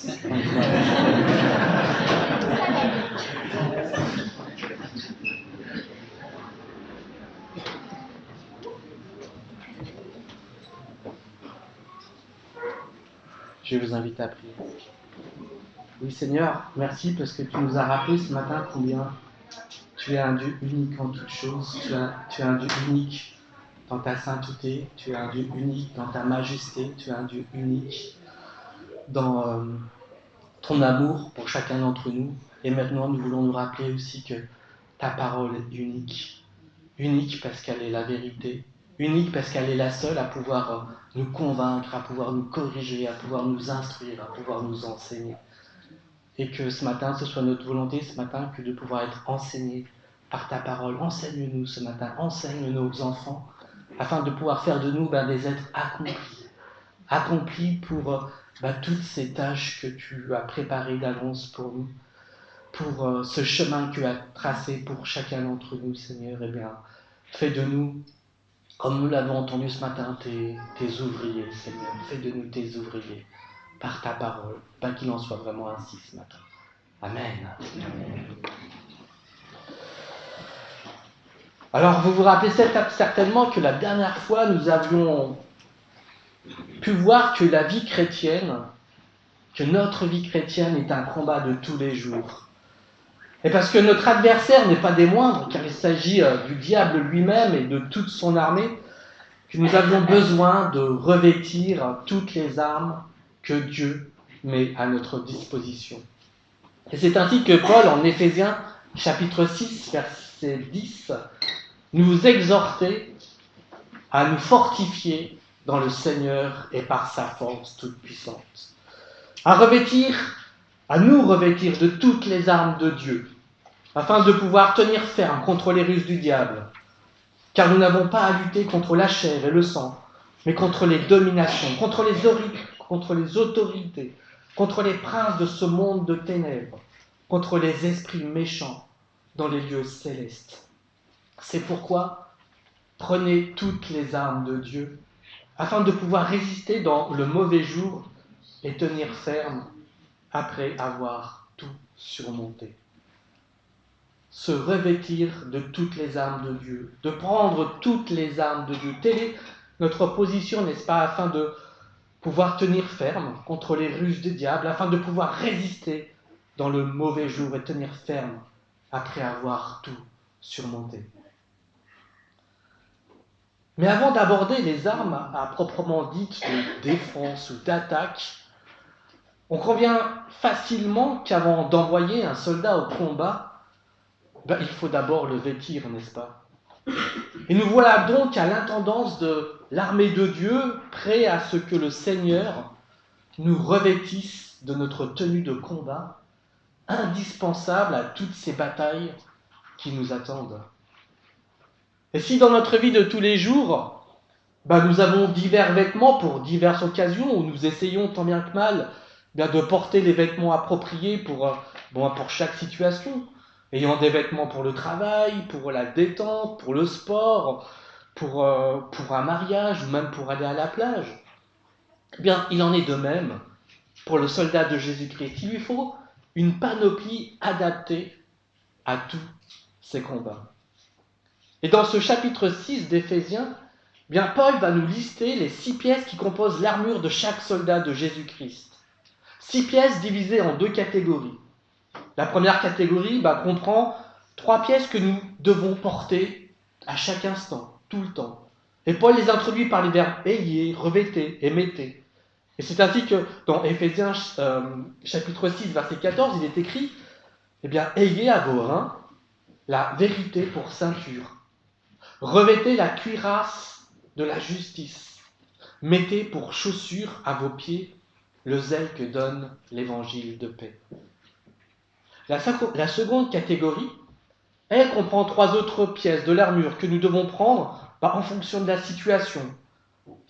Je vous invite à prier. Oui Seigneur, merci parce que tu nous as rappelé ce matin combien tu es un Dieu unique en toutes choses. Tu es un Dieu unique dans ta sainteté, tu es un Dieu unique dans ta majesté, tu es un Dieu unique dans ton amour pour chacun d'entre nous. Et maintenant, nous voulons nous rappeler aussi que ta parole est unique. Unique parce qu'elle est la vérité. Unique parce qu'elle est la seule à pouvoir nous convaincre, à pouvoir nous corriger, à pouvoir nous instruire, à pouvoir nous enseigner. Et que ce matin, ce soit notre volonté ce matin que de pouvoir être enseigné par ta parole. Enseigne-nous ce matin, enseigne nos enfants, afin de pouvoir faire de nous des êtres accomplis pour toutes ces tâches que tu as préparées d'avance pour nous, pour ce chemin que tu as tracé pour chacun d'entre nous, Seigneur. Eh bien, fais de nous, comme nous l'avons entendu ce matin, tes ouvriers, Seigneur. Fais de nous tes ouvriers par ta parole, qu'il en soit vraiment ainsi ce matin. Amen. Alors, vous vous rappelez certainement que la dernière fois, nous avions pu voir que la vie chrétienne, que notre vie chrétienne est un combat de tous les jours. Et parce que notre adversaire n'est pas des moindres, car il s'agit du diable lui-même et de toute son armée, que nous avions besoin de revêtir toutes les armes que Dieu met à notre disposition. Et c'est ainsi que Paul, en Éphésiens, chapitre 6, verset 10, nous exhortait à nous fortifier dans le Seigneur et par sa force toute puissante. À nous revêtir de toutes les armes de Dieu, afin de pouvoir tenir ferme contre les ruses du diable. Car nous n'avons pas à lutter contre la chair et le sang, mais contre les dominations, contre les autorités, contre les princes de ce monde de ténèbres, contre les esprits méchants dans les lieux célestes. C'est pourquoi prenez toutes les armes de Dieu, afin de pouvoir résister dans le mauvais jour et tenir ferme après avoir tout surmonté. Se revêtir de toutes les armes de Dieu, de prendre toutes les armes de Dieu. Telle est notre position, n'est-ce pas, afin de pouvoir tenir ferme contre les ruses du diable, afin de pouvoir résister dans le mauvais jour et tenir ferme après avoir tout surmonté. Mais avant d'aborder les armes à proprement dites de défense ou d'attaque, on convient facilement qu'avant d'envoyer un soldat au combat, il faut d'abord le vêtir, n'est-ce pas? Et nous voilà donc à l'intendance de l'armée de Dieu, prêts à ce que le Seigneur nous revêtisse de notre tenue de combat, indispensable à toutes ces batailles qui nous attendent. Et si dans notre vie de tous les jours, nous avons divers vêtements pour diverses occasions, où nous essayons tant bien que mal de porter les vêtements appropriés pour chaque situation, ayant des vêtements pour le travail, pour la détente, pour le sport, pour un mariage ou même pour aller à la plage. Il en est de même pour le soldat de Jésus-Christ. Il lui faut une panoplie adaptée à tous ces combats. Et dans ce chapitre 6 d'Éphésiens, Paul va nous lister les 6 pièces qui composent l'armure de chaque soldat de Jésus-Christ. 6 pièces divisées en 2 catégories. La première catégorie comprend 3 pièces que nous devons porter à chaque instant, tout le temps. Et Paul les introduit par les verbes ayez, revêtez et mettez. Et c'est ainsi que dans Éphésiens chapitre 6, verset 14, il est écrit ayez à vos reins la vérité pour ceinture. Revêtez la cuirasse de la justice. Mettez pour chaussure à vos pieds le zèle que donne l'évangile de paix. La seconde catégorie, elle comprend 3 autres pièces de l'armure que nous devons prendre en fonction de la situation.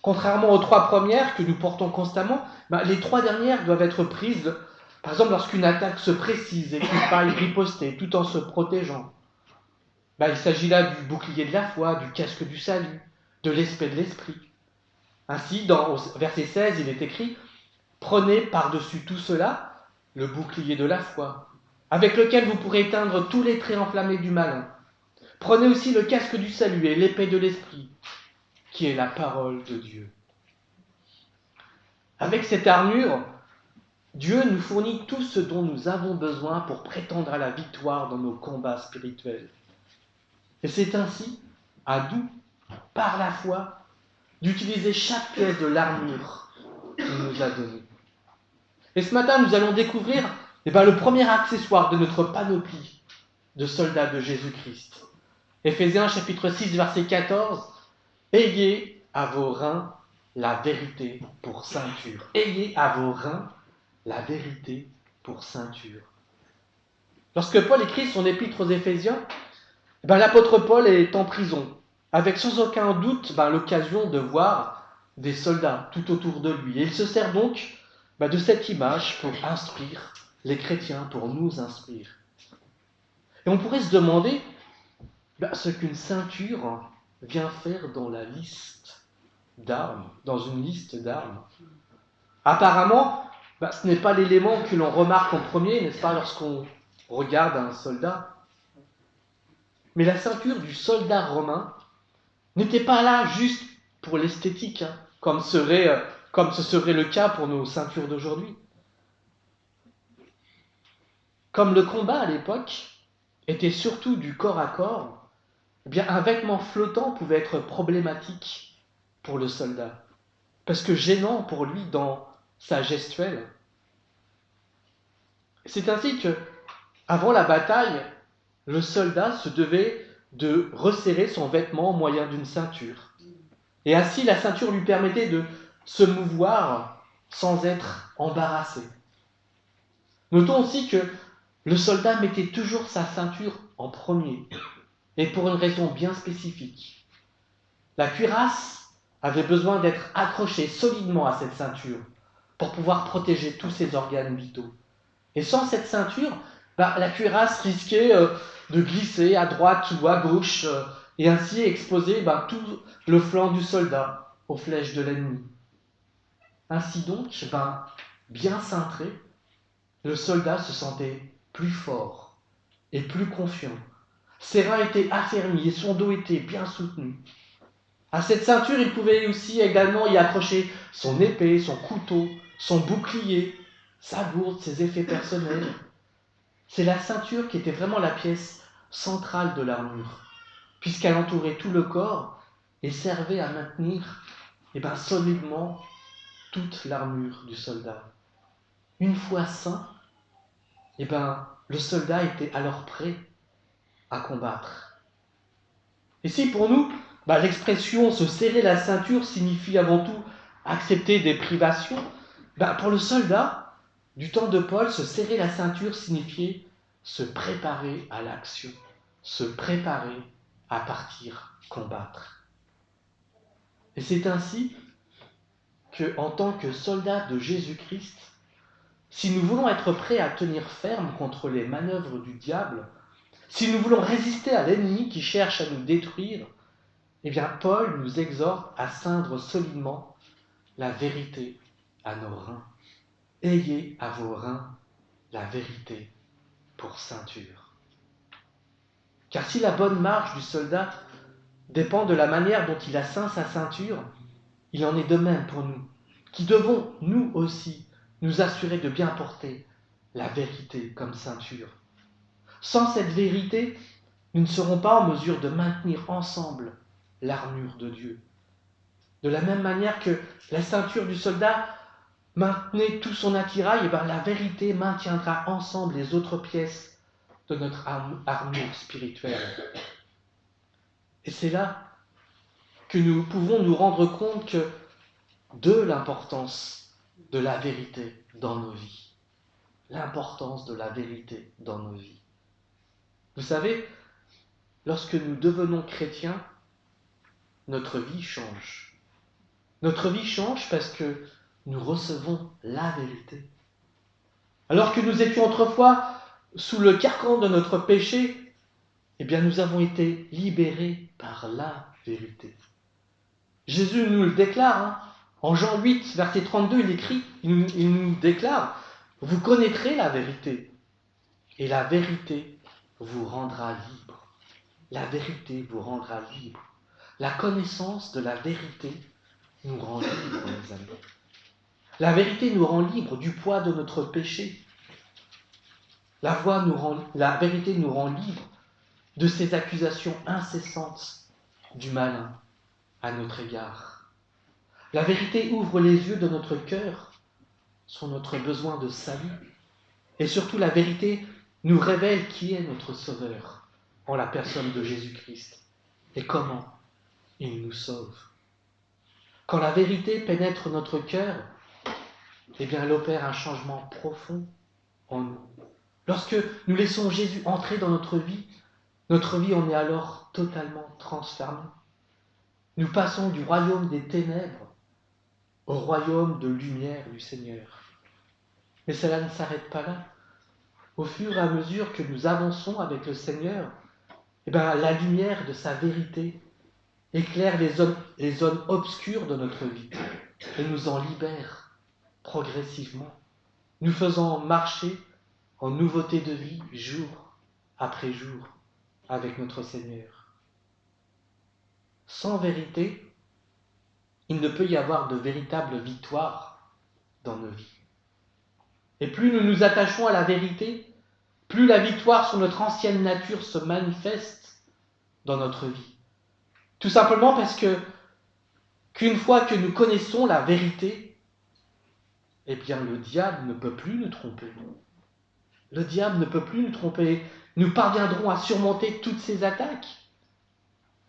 Contrairement aux 3 premières que nous portons constamment, les 3 dernières doivent être prises, par exemple, lorsqu'une attaque se précise et qu'il faille riposter tout en se protégeant. Il s'agit là du bouclier de la foi, du casque du salut, de l'esprit de l'esprit. Ainsi, dans verset 16, il est écrit Prenez par-dessus tout cela le bouclier de la foi, avec lequel vous pourrez éteindre tous les traits enflammés du malin. Prenez aussi le casque du salut et l'épée de l'esprit, qui est la parole de Dieu. Avec cette armure, Dieu nous fournit tout ce dont nous avons besoin pour prétendre à la victoire dans nos combats spirituels. Et c'est ainsi, à nous, par la foi, d'utiliser chaque pièce de l'armure qu'il nous a donnée. Et ce matin, nous allons découvrir le premier accessoire de notre panoplie de soldats de Jésus-Christ. Éphésiens chapitre 6, verset 14. Ayez à vos reins la vérité pour ceinture. Ayez à vos reins la vérité pour ceinture. Lorsque Paul écrit son épître aux Éphésiens, l'apôtre Paul est en prison, avec sans aucun doute l'occasion de voir des soldats tout autour de lui. Et il se sert donc de cette image pour instruire les chrétiens, pour nous instruire. Et on pourrait se demander ce qu'une ceinture vient faire dans la liste d'armes, dans une liste d'armes. Apparemment, ce n'est pas l'élément que l'on remarque en premier, n'est-ce pas, lorsqu'on regarde un soldat. Mais la ceinture du soldat romain n'était pas là juste pour l'esthétique, comme ce serait le cas pour nos ceintures d'aujourd'hui. Comme le combat à l'époque était surtout du corps à corps, un vêtement flottant pouvait être problématique pour le soldat, parce que gênant pour lui dans sa gestuelle. C'est ainsi que, avant la bataille, le soldat se devait de resserrer son vêtement au moyen d'une ceinture. Et ainsi, la ceinture lui permettait de se mouvoir sans être embarrassé. Notons aussi que le soldat mettait toujours sa ceinture en premier, et pour une raison bien spécifique. La cuirasse avait besoin d'être accrochée solidement à cette ceinture pour pouvoir protéger tous ses organes vitaux. Et sans cette ceinture, la cuirasse risquait de glisser à droite ou à gauche et ainsi exposer tout le flanc du soldat aux flèches de l'ennemi. Ainsi donc, bien cintré, le soldat se sentait plus fort et plus confiant. Ses reins étaient affermis et son dos était bien soutenu. À cette ceinture, il pouvait aussi également y accrocher son épée, son couteau, son bouclier, sa gourde, ses effets personnels. C'est la ceinture qui était vraiment la pièce centrale de l'armure, puisqu'elle entourait tout le corps et servait à maintenir solidement toute l'armure du soldat. Une fois sain, le soldat était alors prêt à combattre. Et si pour nous, l'expression se serrer la ceinture signifie avant tout accepter des privations, pour le soldat, du temps de Paul, se serrer la ceinture signifiait se préparer à l'action, se préparer à partir combattre. Et c'est ainsi que, en tant que soldats de Jésus-Christ, si nous voulons être prêts à tenir ferme contre les manœuvres du diable, si nous voulons résister à l'ennemi qui cherche à nous détruire, Paul nous exhorte à ceindre solidement la vérité à nos reins. Ayez à vos reins la vérité pour ceinture. Car si la bonne marche du soldat dépend de la manière dont il a ceint sa ceinture, il en est de même pour nous, qui devons, nous aussi, nous assurer de bien porter la vérité comme ceinture. Sans cette vérité, nous ne serons pas en mesure de maintenir ensemble l'armure de Dieu. De la même manière que la ceinture du soldat maintenait tout son attirail, la vérité maintiendra ensemble les autres pièces de notre armure spirituelle. Et c'est là que nous pouvons nous rendre compte de l'importance de la vérité dans nos vies. L'importance de la vérité dans nos vies. Vous savez, lorsque nous devenons chrétiens, notre vie change. Notre vie change parce que nous recevons la vérité. Alors que nous étions autrefois sous le carcan de notre péché, nous avons été libérés par la vérité. Jésus nous le déclare, En Jean 8, verset 32, il nous déclare, « Vous connaîtrez la vérité, et la vérité vous rendra libre. » La vérité vous rendra libre. La connaissance de la vérité nous rend libres, mes amis. La vérité nous rend libres du poids de notre péché. La vérité nous rend libres de ces accusations incessantes du malin à notre égard. La vérité ouvre les yeux de notre cœur sur notre besoin de salut. Et surtout, la vérité nous révèle qui est notre Sauveur en la personne de Jésus-Christ et comment il nous sauve. Quand la vérité pénètre notre cœur, eh bien, elle opère un changement profond en nous. Lorsque nous laissons Jésus entrer dans notre vie, on est alors totalement transformé. Nous passons du royaume des ténèbres au royaume de lumière du Seigneur. Mais cela ne s'arrête pas là. Au fur et à mesure que nous avançons avec le Seigneur, eh bien, la lumière de sa vérité éclaire les zones obscures de notre vie et nous en libère progressivement, nous faisant marcher en nouveauté de vie jour après jour avec notre Seigneur. Sans vérité, il ne peut y avoir de véritable victoire dans nos vies. Et plus nous nous attachons à la vérité, plus la victoire sur notre ancienne nature se manifeste dans notre vie. Tout simplement parce qu'une fois que nous connaissons la vérité, eh bien le diable ne peut plus nous tromper. Le diable ne peut plus nous tromper. Nous parviendrons à surmonter toutes ces attaques.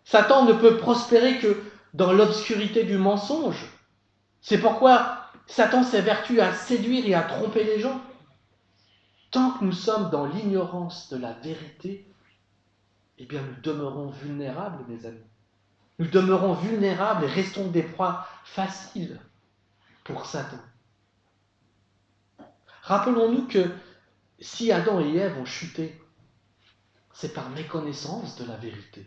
Satan ne peut prospérer que dans l'obscurité du mensonge. C'est pourquoi Satan s'évertue à séduire et à tromper les gens. Tant que nous sommes dans l'ignorance de la vérité, eh bien nous demeurons vulnérables, mes amis. Nous demeurons vulnérables et restons des proies faciles pour Satan. Rappelons-nous que si Adam et Ève ont chuté, c'est par méconnaissance de la vérité.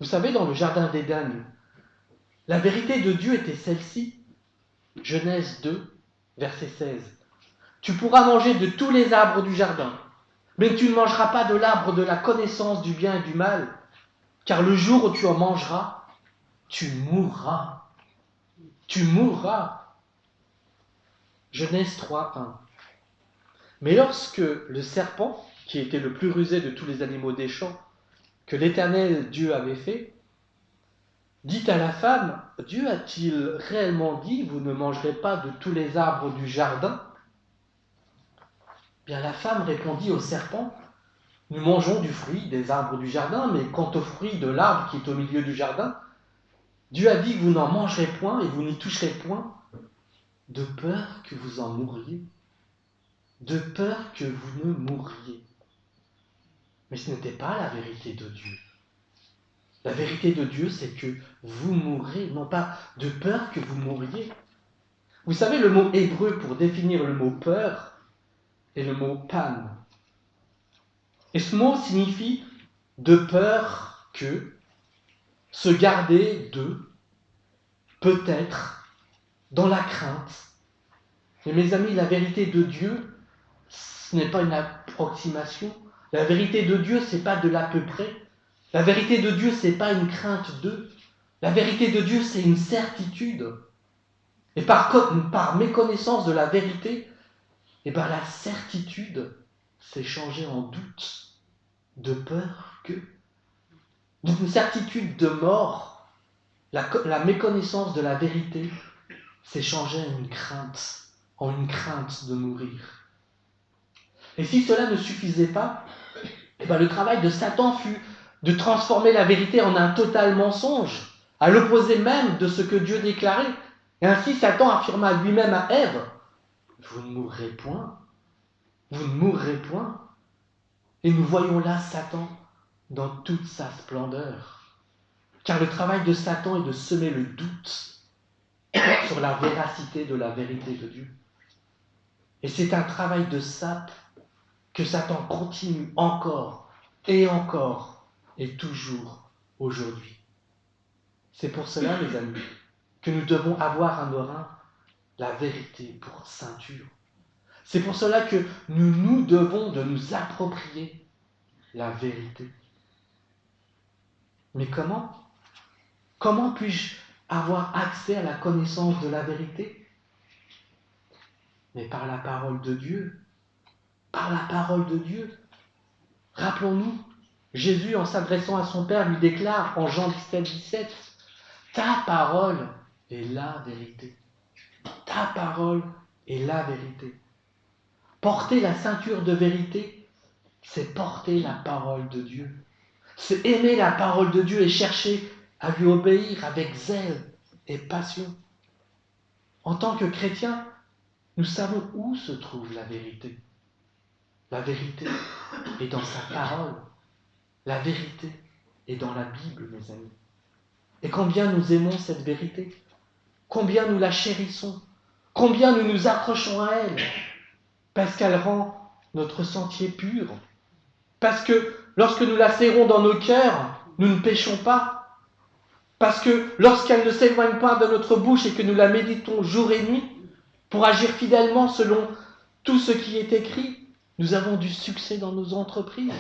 Vous savez, dans le jardin d'Éden, la vérité de Dieu était celle-ci. Genèse 2, verset 16. Tu pourras manger de tous les arbres du jardin, mais tu ne mangeras pas de l'arbre de la connaissance du bien et du mal, car le jour où tu en mangeras, tu mourras. Tu mourras. Genèse 3, 1. Mais lorsque le serpent, qui était le plus rusé de tous les animaux des champs, que l'Éternel Dieu avait fait, dit à la femme, Dieu a-t-il réellement dit, vous ne mangerez pas de tous les arbres du jardin ? Bien, la femme répondit au serpent, nous mangeons du fruit des arbres du jardin, mais quant au fruit de l'arbre qui est au milieu du jardin, Dieu a dit que vous n'en mangerez point et vous n'y toucherez point, de peur que vous en mouriez. De peur que vous ne mouriez. Mais ce n'était pas la vérité de Dieu. La vérité de Dieu, c'est que vous mourrez, non pas de peur que vous mouriez. Vous savez, le mot hébreu pour définir le mot peur est le mot pan. Et ce mot signifie de peur que, se garder de, peut-être, dans la crainte. Et mes amis, la vérité de Dieu, ce n'est pas une approximation. La vérité de Dieu, ce n'est pas de l'à peu près. La vérité de Dieu, ce n'est pas une crainte de. La vérité de Dieu, c'est une certitude. Et par méconnaissance de la vérité, eh ben la certitude s'est changée en doute, de peur que. D'une certitude de mort, la méconnaissance de la vérité s'est changée en une crainte de mourir. Et si cela ne suffisait pas, eh ben le travail de Satan fut de transformer la vérité en un total mensonge, à l'opposé même de ce que Dieu déclarait. Et ainsi Satan affirma lui-même à Ève, vous ne mourrez point, vous ne mourrez point. Et nous voyons là Satan dans toute sa splendeur. Car le travail de Satan est de semer le doute sur la véracité de la vérité de Dieu. Et c'est un travail de sape que Satan continue encore et toujours aujourd'hui. C'est pour cela, mes amis, que nous devons avoir à nos reins la vérité pour ceinture. C'est pour cela que nous devons de nous approprier la vérité. Mais comment? Comment puis-je avoir accès à la connaissance de la vérité? Mais par la parole de Dieu. Par la parole de Dieu. Rappelons-nous, Jésus, en s'adressant à son Père, lui déclare en Jean 17, « Ta parole est la vérité. Ta parole est la vérité. » Porter la ceinture de vérité, c'est porter la parole de Dieu. C'est aimer la parole de Dieu et chercher à lui obéir avec zèle et passion. En tant que chrétiens, nous savons où se trouve la vérité. La vérité est dans sa parole. La vérité est dans la Bible, mes amis. Et combien nous aimons cette vérité, combien nous la chérissons, combien nous nous accrochons à elle, parce qu'elle rend notre sentier pur, parce que lorsque nous la serrons dans nos cœurs, nous ne péchons pas, parce que lorsqu'elle ne s'éloigne pas de notre bouche et que nous la méditons jour et nuit, pour agir fidèlement selon tout ce qui est écrit, nous avons du succès dans nos entreprises,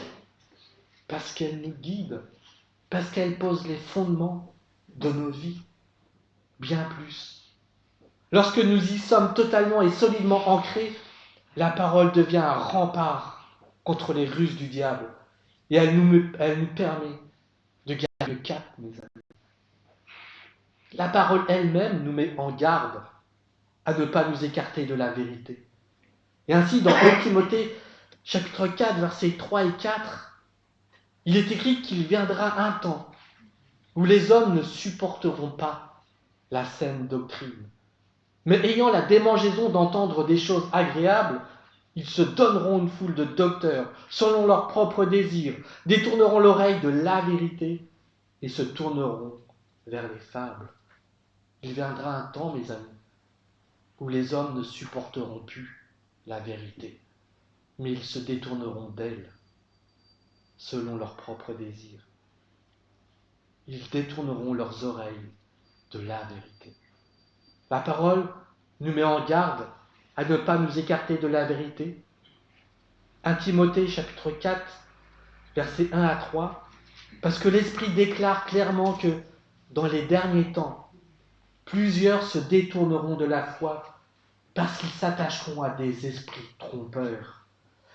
parce qu'elle nous guide, parce qu'elle pose les fondements de nos vies, bien plus. Lorsque nous y sommes totalement et solidement ancrés, la parole devient un rempart contre les ruses du diable, et elle nous permet de garder le cap, mes amis. La parole elle-même nous met en garde à ne pas nous écarter de la vérité. Et ainsi, dans 1 Timothée, chapitre 4, versets 3 et 4, il est écrit qu'il viendra un temps où les hommes ne supporteront pas la saine doctrine. Mais ayant la démangeaison d'entendre des choses agréables, ils se donneront une foule de docteurs, selon leurs propres désirs, détourneront l'oreille de la vérité et se tourneront vers les fables. Il viendra un temps, mes amis, où les hommes ne supporteront plus la vérité, mais ils se détourneront d'elle, selon leurs propres désirs. Ils détourneront leurs oreilles de la vérité. La parole nous met en garde à ne pas nous écarter de la vérité. 1 Timothée chapitre 4, versets 1 à 3, parce que l'Esprit déclare clairement que dans les derniers temps, plusieurs se détourneront de la foi parce qu'ils s'attacheront à des esprits trompeurs,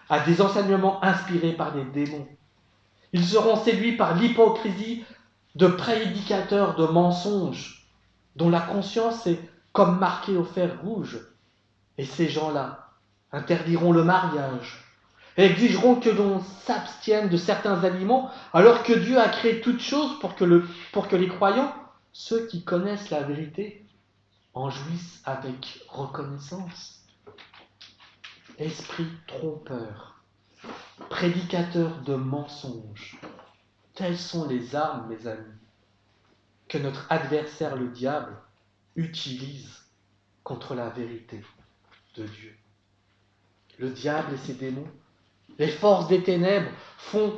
à des enseignements inspirés par des démons. Ils seront séduits par l'hypocrisie de prédicateurs de mensonges, dont la conscience est comme marquée au fer rouge. Et ces gens-là interdiront le mariage et exigeront que l'on s'abstienne de certains aliments, alors que Dieu a créé toutes choses pour que les croyants, ceux qui connaissent la vérité, en jouissent avec reconnaissance. Esprit trompeur, prédicateur de mensonges, telles sont les armes, mes amis, que notre adversaire, le diable, utilise contre la vérité de Dieu. Le diable et ses démons, les forces des ténèbres font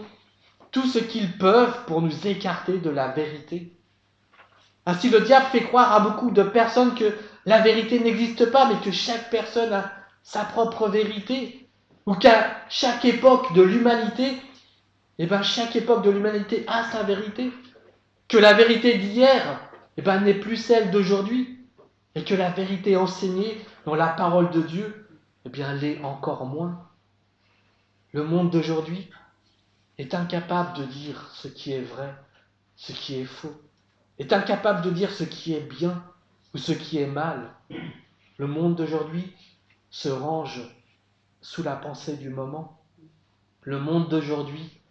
tout ce qu'ils peuvent pour nous écarter de la vérité. Ainsi, le diable fait croire à beaucoup de personnes que la vérité n'existe pas, mais que chaque personne a sa propre vérité, ou qu'à chaque époque de l'humanité, chaque époque de l'humanité a sa vérité, que la vérité d'hier n'est plus celle d'aujourd'hui, et que la vérité enseignée dans la parole de Dieu l'est encore moins. Le monde d'aujourd'hui est incapable de dire ce qui est vrai, ce qui est faux, est incapable de dire ce qui est bien ou ce qui est mal. Le monde d'aujourd'hui se range sous la pensée du moment. Le monde d'aujourd'hui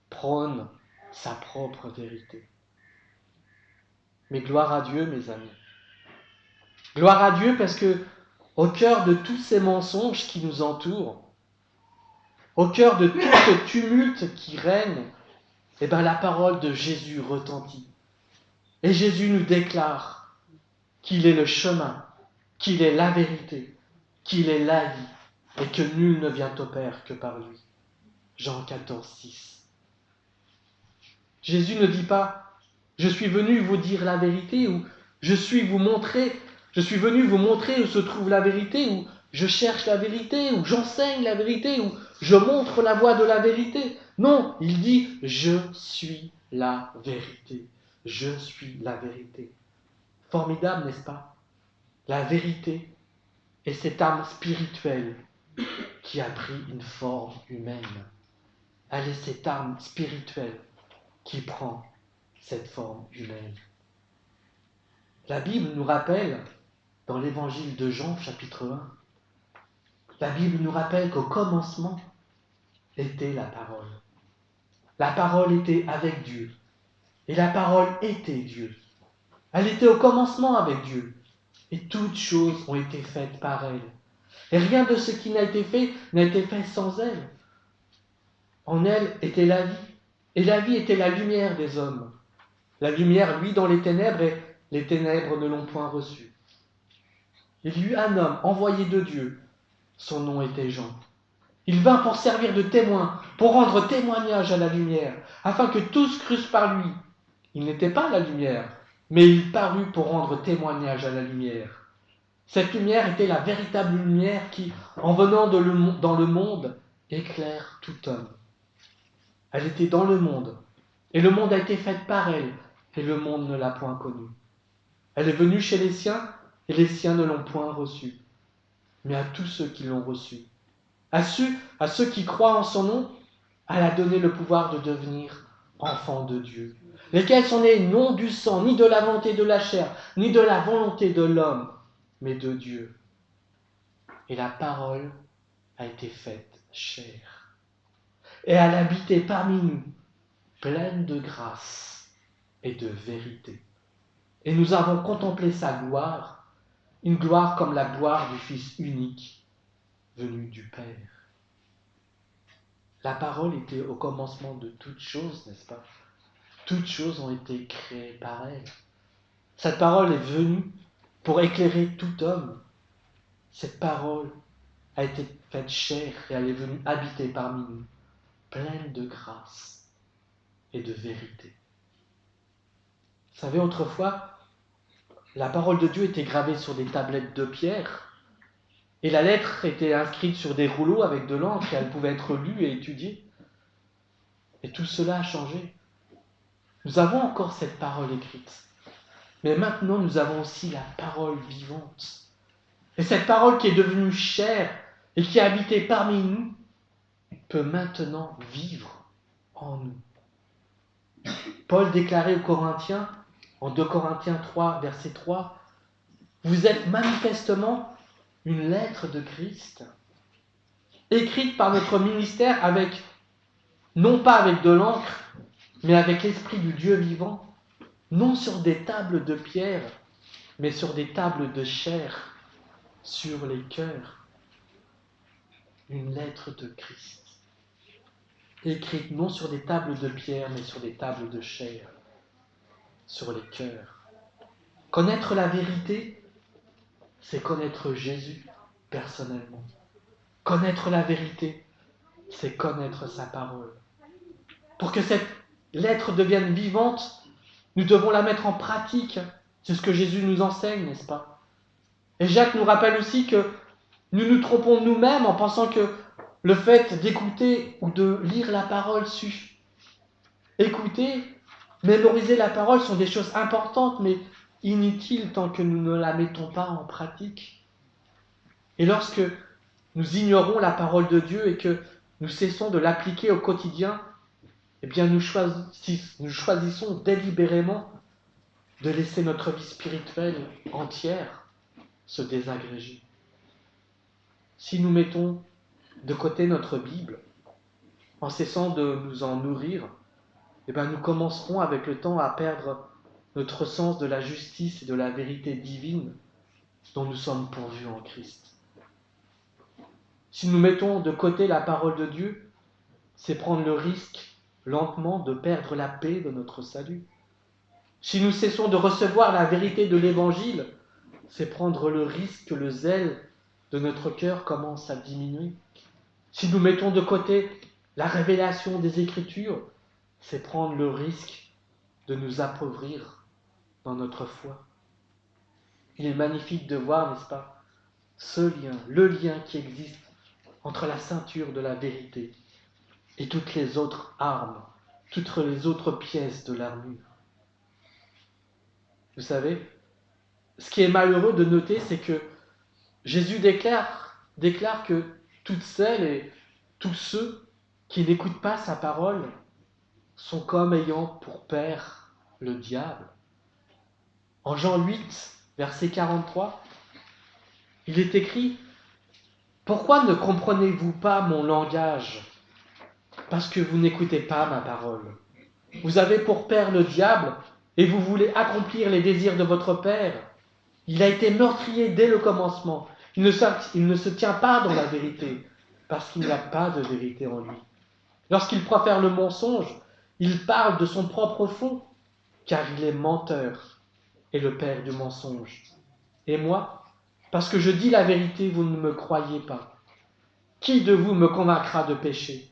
prône sa propre vérité. Mais gloire à Dieu, mes amis. Gloire à Dieu parce que au cœur de tous ces mensonges qui nous entourent, au cœur de tout ce tumulte qui règne, la parole de Jésus retentit. Et Jésus nous déclare qu'il est le chemin, qu'il est la vérité, qu'il est la vie, et que nul ne vient au Père que par lui. Jean 14, 6. Jésus ne dit pas « Je suis venu vous dire la vérité » ou Je suis venu vous montrer où se trouve la vérité, où je cherche la vérité, où j'enseigne la vérité, où je montre la voie de la vérité. Non, il dit, je suis la vérité. Je suis la vérité. Formidable, n'est-ce pas? La vérité est cette âme spirituelle qui a pris une forme humaine. Elle est cette âme spirituelle qui prend cette forme humaine. La Bible nous rappelle, dans l'évangile de Jean, chapitre 1, la Bible nous rappelle qu'au commencement était la parole. La parole était avec Dieu. Et la parole était Dieu. Elle était au commencement avec Dieu. Et toutes choses ont été faites par elle. Et rien de ce qui n'a été fait sans elle. En elle était la vie. Et la vie était la lumière des hommes. La lumière, lui, dans les ténèbres, et les ténèbres ne l'ont point reçue. Il y eut un homme envoyé de Dieu. Son nom était Jean. Il vint pour servir de témoin, pour rendre témoignage à la lumière, afin que tous crussent par lui. Il n'était pas la lumière, mais il parut pour rendre témoignage à la lumière. Cette lumière était la véritable lumière qui, en venant dans le monde, éclaire tout homme. Elle était dans le monde, et le monde a été fait par elle, et le monde ne l'a point connue. Elle est venue chez les siens, et les siens ne l'ont point reçue. Mais à tous ceux qui l'ont reçue, à ceux qui croient en son nom, elle a donné le pouvoir de devenir enfants de Dieu, lesquels sont nés non du sang, ni de la volonté de la chair, ni de la volonté de l'homme, mais de Dieu. Et la parole a été faite chair. Et elle habitait parmi nous, pleine de grâce et de vérité. Et nous avons contemplé sa gloire, une gloire comme la gloire du Fils unique, venu du Père. La parole était au commencement de toutes choses, n'est-ce pas? Toutes choses ont été créées par elle. Cette parole est venue pour éclairer tout homme. Cette parole a été faite chair et elle est venue habiter parmi nous, pleine de grâce et de vérité. Vous savez, autrefois, la parole de Dieu était gravée sur des tablettes de pierre et la lettre était inscrite sur des rouleaux avec de l'encre et elle pouvait être lue et étudiée. Et tout cela a changé. Nous avons encore cette parole écrite, mais maintenant nous avons aussi la parole vivante. Et cette parole qui est devenue chair et qui a habité parmi nous peut maintenant vivre en nous. Paul déclarait aux Corinthiens, en 2 Corinthiens 3, verset 3, « Vous êtes manifestement une lettre de Christ, écrite par notre ministère non pas avec de l'encre, mais avec l'Esprit du Dieu vivant, non sur des tables de pierre, mais sur des tables de chair, sur les cœurs. » Une lettre de Christ, écrite non sur des tables de pierre, mais sur des tables de chair, sur les cœurs. Connaître la vérité, c'est connaître Jésus personnellement. Connaître la vérité, c'est connaître sa parole. Pour que cette lettre devienne vivante, nous devons la mettre en pratique. C'est ce que Jésus nous enseigne, n'est-ce pas? Et Jacques nous rappelle aussi que nous nous trompons nous-mêmes en pensant que le fait d'écouter ou de lire la parole suffit. Écouter, mémoriser la parole sont des choses importantes, mais inutiles tant que nous ne la mettons pas en pratique. Et lorsque nous ignorons la parole de Dieu et que nous cessons de l'appliquer au quotidien, eh bien nous choisissons délibérément de laisser notre vie spirituelle entière se désagréger. Si nous mettons de côté notre Bible, en cessant de nous en nourrir, eh bien nous commencerons avec le temps à perdre notre sens de la justice et de la vérité divine dont nous sommes pourvus en Christ. Si nous mettons de côté la parole de Dieu, c'est prendre le risque lentement de perdre la paix de notre salut. Si nous cessons de recevoir la vérité de l'Évangile, c'est prendre le risque que le zèle de notre cœur commence à diminuer. Si nous mettons de côté la révélation des Écritures, c'est prendre le risque de nous appauvrir dans notre foi. Il est magnifique de voir, n'est-ce pas, ce lien, le lien qui existe entre la ceinture de la vérité et toutes les autres armes, toutes les autres pièces de l'armure. Vous savez, ce qui est malheureux de noter, c'est que Jésus déclare que toutes celles et tous ceux qui n'écoutent pas sa parole sont comme ayant pour père le diable. En Jean 8, verset 43, il est écrit « Pourquoi ne comprenez-vous pas mon langage ? Parce que vous n'écoutez pas ma parole. Vous avez pour père le diable et vous voulez accomplir les désirs de votre père. Il a été meurtrier dès le commencement. Il ne se tient pas dans la vérité parce qu'il n'y a pas de vérité en lui. Lorsqu'il profère le mensonge, il parle de son propre fond, car il est menteur et le père du mensonge. Et moi, parce que je dis la vérité, vous ne me croyez pas. Qui de vous me convaincra de péché ?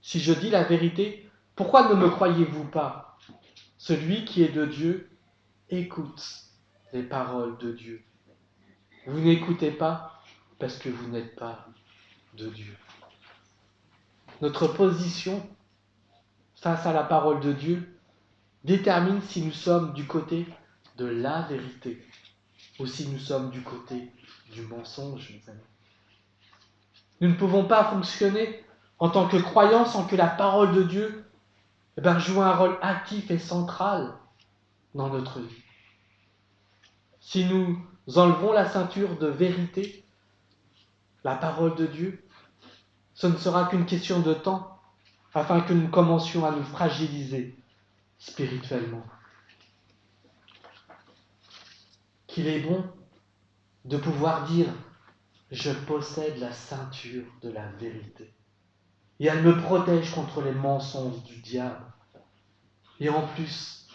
Si je dis la vérité, pourquoi ne me croyez-vous pas ? Celui qui est de Dieu écoute les paroles de Dieu. Vous n'écoutez pas parce que vous n'êtes pas de Dieu. Notre position face à la parole de Dieu détermine si nous sommes du côté de la vérité ou si nous sommes du côté du mensonge, mes amis. Nous ne pouvons pas fonctionner en tant que croyants sans que la parole de Dieu joue un rôle actif et central dans notre vie. Si nous enlevons la ceinture de vérité, la parole de Dieu, ce ne sera qu'une question de temps afin que nous commencions à nous fragiliser spirituellement. Qu'il est bon de pouvoir dire « Je possède la ceinture de la vérité » et elle me protège contre les mensonges du diable. Et en plus,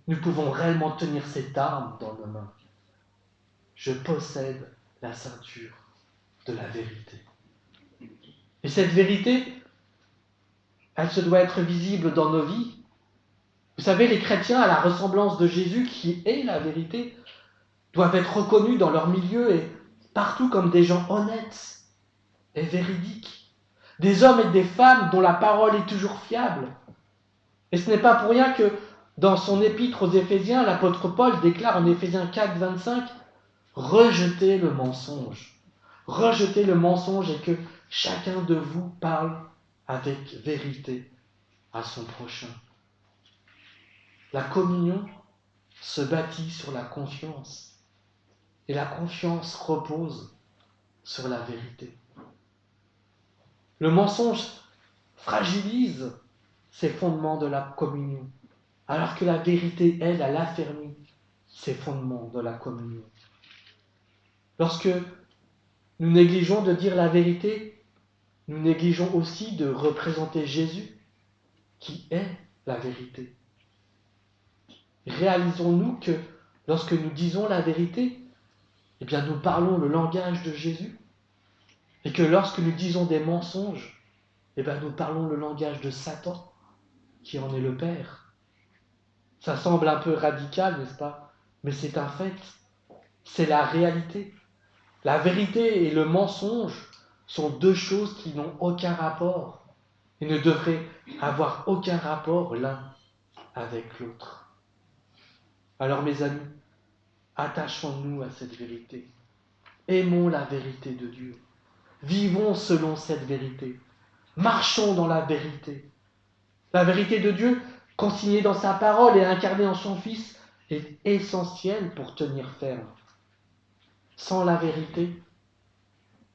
nous pouvons réellement tenir cette arme dans nos mains. Je possède la ceinture de la vérité. Et cette vérité, elle se doit être visible dans nos vies. Vous savez, les chrétiens, à la ressemblance de Jésus, qui est la vérité, doivent être reconnus dans leur milieu et partout comme des gens honnêtes et véridiques. Des hommes et des femmes dont la parole est toujours fiable. Et ce n'est pas pour rien que dans son épître aux Éphésiens, l'apôtre Paul déclare en Éphésiens 4, 25 « Rejetez le mensonge. Rejetez le mensonge et que chacun de vous parle avec vérité à son prochain. » La communion se bâtit sur la confiance. Et la confiance repose sur la vérité. Le mensonge fragilise ces fondements de la communion, alors que la vérité, elle affermit ces fondements de la communion. Lorsque nous négligeons de dire la vérité, nous négligeons aussi de représenter Jésus, qui est la vérité. Réalisons-nous que lorsque nous disons la vérité, nous parlons le langage de Jésus, et que lorsque nous disons des mensonges, nous parlons le langage de Satan, qui en est le père. Ça semble un peu radical, n'est-ce pas ? Mais c'est un fait. C'est la réalité. La vérité et le mensonge sont deux choses qui n'ont aucun rapport et ne devraient avoir aucun rapport l'un avec l'autre. Alors mes amis, attachons-nous à cette vérité. Aimons la vérité de Dieu. Vivons selon cette vérité. Marchons dans la vérité. La vérité de Dieu, consignée dans sa parole et incarnée en son Fils, est essentielle pour tenir ferme. Sans la vérité,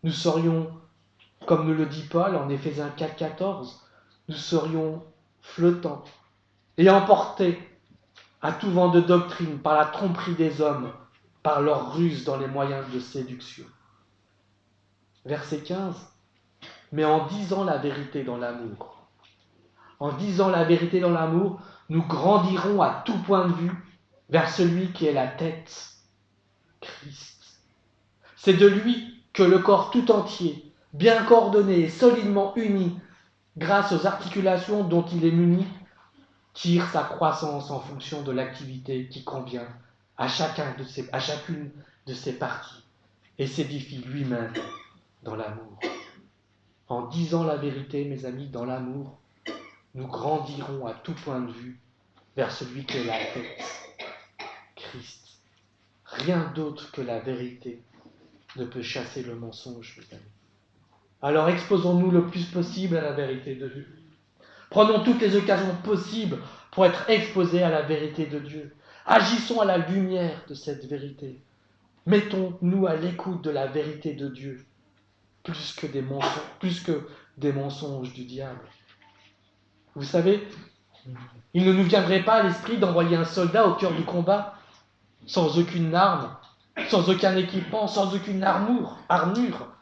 nous serions, comme nous le dit Paul en Éphésiens 4, 14, nous serions flottants et emportés à tout vent de doctrine par la tromperie des hommes, par leur ruse dans les moyens de séduction. Verset 15. Mais en disant la vérité dans l'amour, en disant la vérité dans l'amour, nous grandirons à tout point de vue vers celui qui est la tête, Christ. C'est de lui que le corps tout entier, bien coordonné et solidement uni, grâce aux articulations dont il est muni, tire sa croissance en fonction de l'activité qui convient à chacune de ses parties et s'édifie lui-même dans l'amour. En disant la vérité, mes amis, dans l'amour, nous grandirons à tout point de vue vers celui qui est la tête, Christ. Rien d'autre que la vérité ne peut chasser le mensonge, mes amis. Alors exposons-nous le plus possible à la vérité de Dieu. Prenons toutes les occasions possibles pour être exposés à la vérité de Dieu. Agissons à la lumière de cette vérité. Mettons-nous à l'écoute de la vérité de Dieu, plus que des mensonges du diable. Vous savez, il ne nous viendrait pas à l'esprit d'envoyer un soldat au cœur du combat sans aucune arme, sans aucun équipement, sans aucune armure.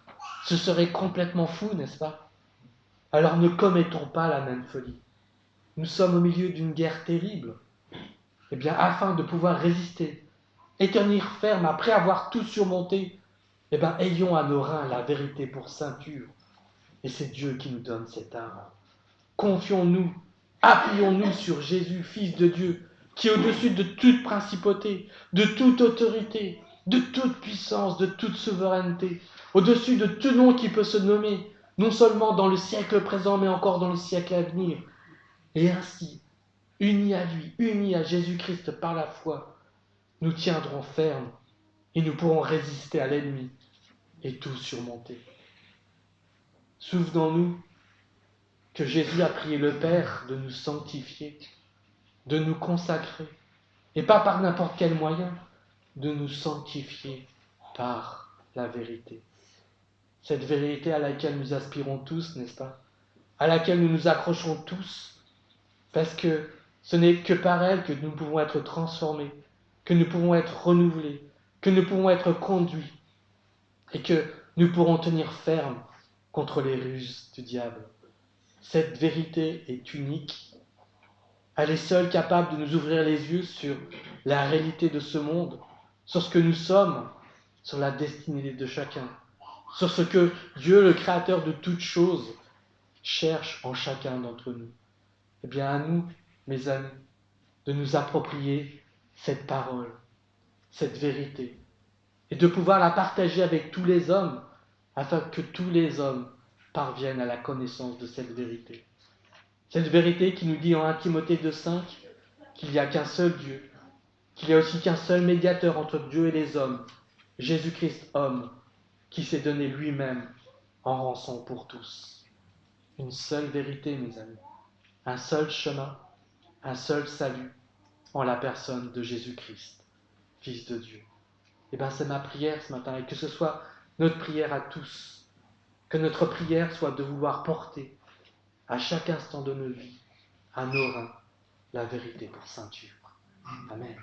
Ce serait complètement fou, n'est-ce pas? Alors ne commettons pas la même folie. Nous sommes au milieu d'une guerre terrible. Eh bien, afin de pouvoir résister et tenir ferme après avoir tout surmonté, eh bien, ayons à nos reins la vérité pour ceinture. Et c'est Dieu qui nous donne cette arme. Confions-nous, appuyons-nous sur Jésus, Fils de Dieu, qui est au-dessus de toute principauté, de toute autorité, de toute puissance, de toute souveraineté, au-dessus de tout nom qui peut se nommer, non seulement dans le siècle présent, mais encore dans le siècle à venir. Et ainsi, unis à lui, unis à Jésus-Christ par la foi, nous tiendrons fermes et nous pourrons résister à l'ennemi et tout surmonter. Souvenons-nous que Jésus a prié le Père de nous sanctifier, de nous consacrer, et pas par n'importe quel moyen, de nous sanctifier par la vérité. Cette vérité à laquelle nous aspirons tous, n'est-ce pas? À laquelle nous nous accrochons tous, parce que ce n'est que par elle que nous pouvons être transformés, que nous pouvons être renouvelés, que nous pouvons être conduits, et que nous pourrons tenir ferme contre les ruses du diable. Cette vérité est unique. Elle est seule capable de nous ouvrir les yeux sur la réalité de ce monde, sur ce que nous sommes, sur la destinée de chacun, sur ce que Dieu, le Créateur de toutes choses, cherche en chacun d'entre nous. Eh bien, à nous, mes amis, de nous approprier cette parole, cette vérité, et de pouvoir la partager avec tous les hommes, afin que tous les hommes parviennent à la connaissance de cette vérité. Cette vérité qui nous dit en 1 Timothée 2,5 qu'il n'y a qu'un seul Dieu, qu'il n'y a aussi qu'un seul médiateur entre Dieu et les hommes, Jésus-Christ homme, qui s'est donné lui-même en rançon pour tous. Une seule vérité, mes amis, un seul chemin, un seul salut en la personne de Jésus-Christ, Fils de Dieu. Et bien c'est ma prière ce matin, et que ce soit notre prière à tous, que notre prière soit de vouloir porter à chaque instant de nos vies, à nos reins, la vérité pour ceinture. Amen.